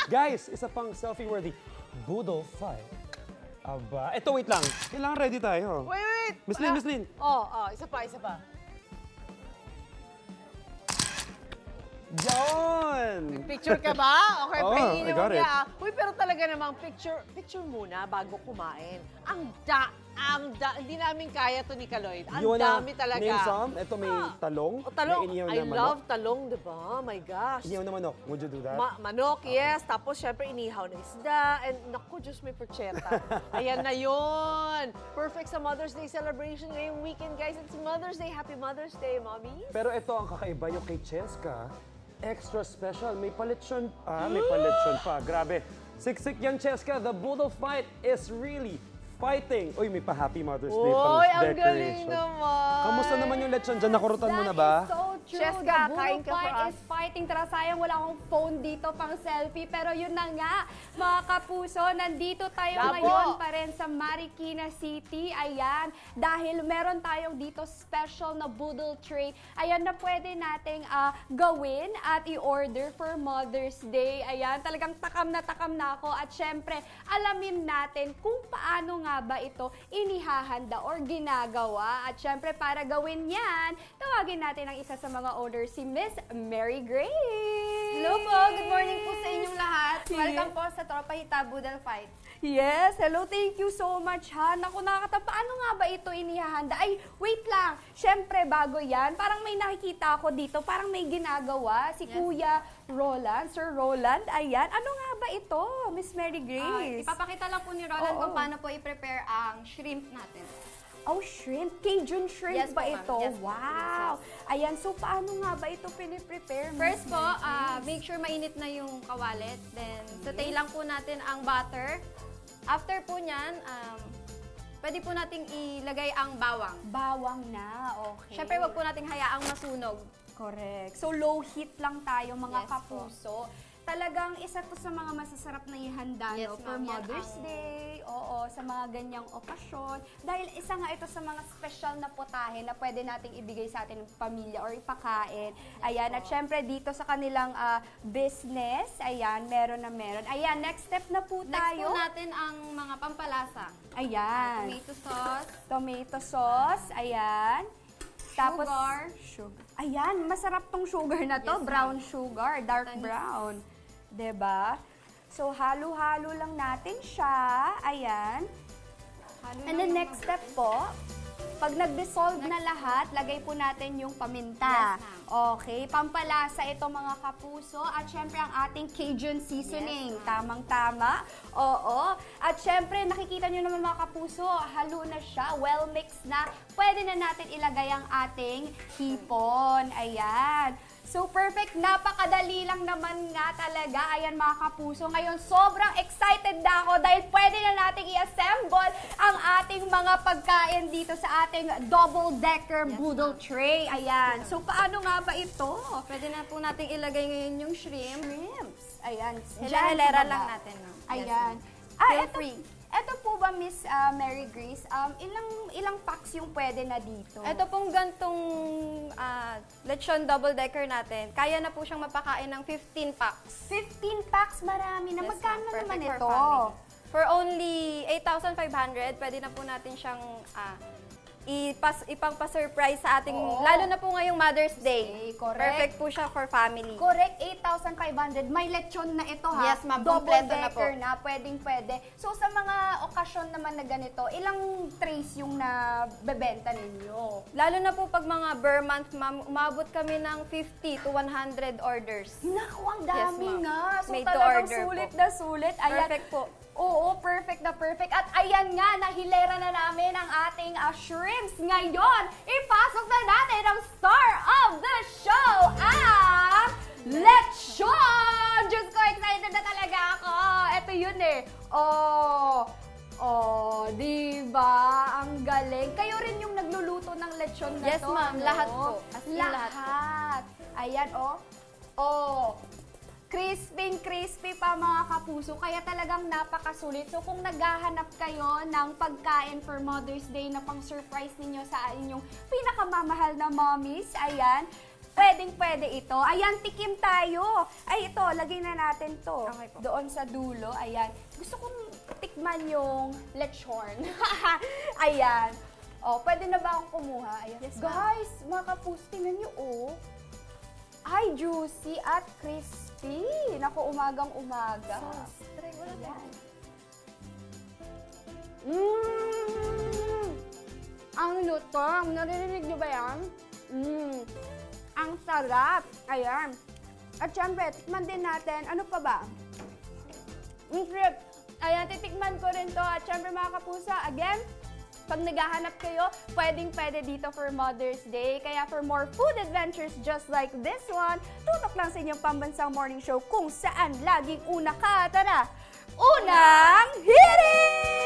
Guys, isa pang selfie-worthy boodle fight. Aba, eto wait lang. Kailangan ready tayo. Wait! Miss Lynn, Miss Lynn. Isa pa. Yon! Picture ka ba? Okay, I got it. niya. Uy, pero talaga namang picture muna bago kumain. Hindi namin kaya to ni Kaloy. Ang dami talaga. Name some? Ito may talong. Talong. May inihaw I na manok. love talong, di ba? Oh my gosh. Inihaw na manok. Would you do that? Manok, yes. Tapos, syempre, inihaw na isda. And, naku, Diyos, may porcheta. Ayan na yun. Perfect sa Mother's Day celebration ngayong weekend, guys. It's Mother's Day. Happy Mother's Day, Mommy. Pero ito ang kakaiba yung kay Cheska. Extra special. May paletsyon pa. May paletsyon pa. Grabe. Siksik yan, Cheska. The boodle fight is really fighting. Uy, may pa-Happy Mother's Day pang Uy, ang decoration. galing naman. Kamusta naman yung lechon dyan? Nakurutan mo na ba? That is so true. Cheska, The kain boodle ka for fight us. is fighting. Tara, sayang wala akong phone dito pang selfie. Pero yun na nga, mga kapuso, nandito tayo Labo. ngayon pa rin sa Marikina City. Ayan, dahil meron tayong dito special na boodle tray. Ayan na pwede nating gawin at i-order for Mother's Day. Ayan, talagang takam na ako. At syempre, alamin natin kung paano nga ba ito inihahanda or ginagawa. At syempre, para gawin yan, tawagin natin ang isa sa mga orders, si Miss Mary Grace. Hello po, good morning po sa inyong lahat. Welcome po sa Tropa Hita Boodle Fight. Yes, hello, thank you so much ha. Naku, nakakatawa. Paano nga ba ito inihahanda? Ay, wait lang. Syempre, bago yan, parang may nakikita ako dito, parang may ginagawa si Kuya Roland, Sir Roland. Ayan, ano nga ba ito, Miss Mary Grace? Ipapakita lang po ni Roland kung paano po i-prepare ang shrimp natin. Oh, shrimp. Cajun shrimp Yes ba po, ma'am. ito? Yes po. Wow. Ayan, so paano nga ba ito piniprepare? First po, make sure mainit na yung kawalit. Then, saute lang po natin ang butter. After po nyan, pwede po nating ilagay ang bawang. Bawang na, okay. Siyempre, wag po nating hayaang masunog. Correct. So, low heat lang tayo, mga Yes kapuso. Talagang isa to sa mga masasarap na ihanda, Yes, no? For ma'am, yan Mother's ang- Day, oo, sa mga ganyang okasyon. Dahil isa nga ito sa mga special na putahe na pwede nating ibigay sa ating pamilya or ipakain. Ayan, at syempre dito sa kanilang business, ayan, meron. Ayan, next step na po Next tayo. po natin ang mga pampalasa. Ayan. Tomato sauce. Tomato sauce, ayan. Tapos, Sugar. ayan, masarap tong sugar na to, Yes, brown sugar, dark Tamis. brown. 'Di ba? So, halo-halo lang natin siya. Ayan. And the next step po, pag nag-dissolve na lahat, lagay po natin yung paminta. Yes, ma'am. Okay, pampalasa ito mga kapuso. At syempre ang ating Cajun seasoning. Yes, Tamang-tama. Oo. At syempre, nakikita nyo naman mga kapuso, halo na siya, well mixed na. Pwede na natin ilagay ang ating hipon. Ayan. So, perfect. Napakadali lang naman nga talaga. Ayan mga kapuso. Ngayon, sobrang excited na ako dahil pwede na nating i-assemble ang ating mga pagkain dito sa ating double-decker boodle tray. Ayan. So, paano nga ba ito? Pwede na po nating ilagay ngayon yung shrimp. Shrimps. Ayan. Hela-helera Diyan sa lang baba. natin. No? Ayan. Feel Ito, free. ito po ba, Miss Mary Grace, ilang packs yung pwede na dito? Ito pong gantong lechon double-decker natin, kaya na po siyang mapakain ng 15 packs. 15 packs, marami na. Yes, Magkano ma'am. naman Perfect ito? for family. For only 8,500, pwede na po natin siyang ipang-pa-surprise sa ating, lalo na po ngayong Mother's Day. Okay, correct. Perfect po siya for family. Correct, 8,500. May lechon na ito ha. Yes, ma'am. Double Kompleto na po. decker na, pwedeng-pwede. So sa mga okasyon naman na ganito, ilang trays yung nabebenta ninyo? Lalo na po pag mga Burr month, ma'am, umabot kami ng 50 to 100 orders. Naku, ang Yes, dami ma'am. nga. So Made to talagang order sulit po. na sulit. Ayan. Perfect po. Oo, perfect na perfect. At ayan nga, nahilera na namin ang ating shrimps. Ngayon, ipasok na natin ang star of the show, ang lechon! Diyos ko, excited na talaga ako. Ito yun eh. Diba? Ang galing. Kayo rin yung nagluluto ng lechon na Yes, to. ma'am. ano? Lahat po. As in, lahat po. Lahat. Ayan, crispy pa mga kapuso, kaya talagang napakasulit. So kung naghahanap kayo ng pagkain for Mother's Day na pang-surprise ninyo sa inyong pinakamamahal na mommies, ayan, Pwedeng-pwede ito. Ayan, tikim tayo. Ay, ito, lagay na natin to. Okay po. Doon sa dulo, ayan. Gusto kong tikman yung lechon. Ayan. Oh, pwede na ba akong kumuha? Ayan. Yes, ma'am. Guys, mga kapus, tingnan nyo, oh. Ay, juicy at crispy. Naku, umagang-umaga. Try mo lang. Ayan. Ang lutong. Naririnig nyo ba yan? Ang sarap. Ayan. At syempre, tikman din natin. Ano pa ba? Ang trip. Ayan, titikman ko rin to. At syempre mga kapusa, again, pag naghahanap kayo, pwedeng-pwede dito for Mother's Day. Kaya for more food adventures just like this one, tutok lang sa inyong pambansang morning show kung saan laging una ka. Tara! Unang hirit!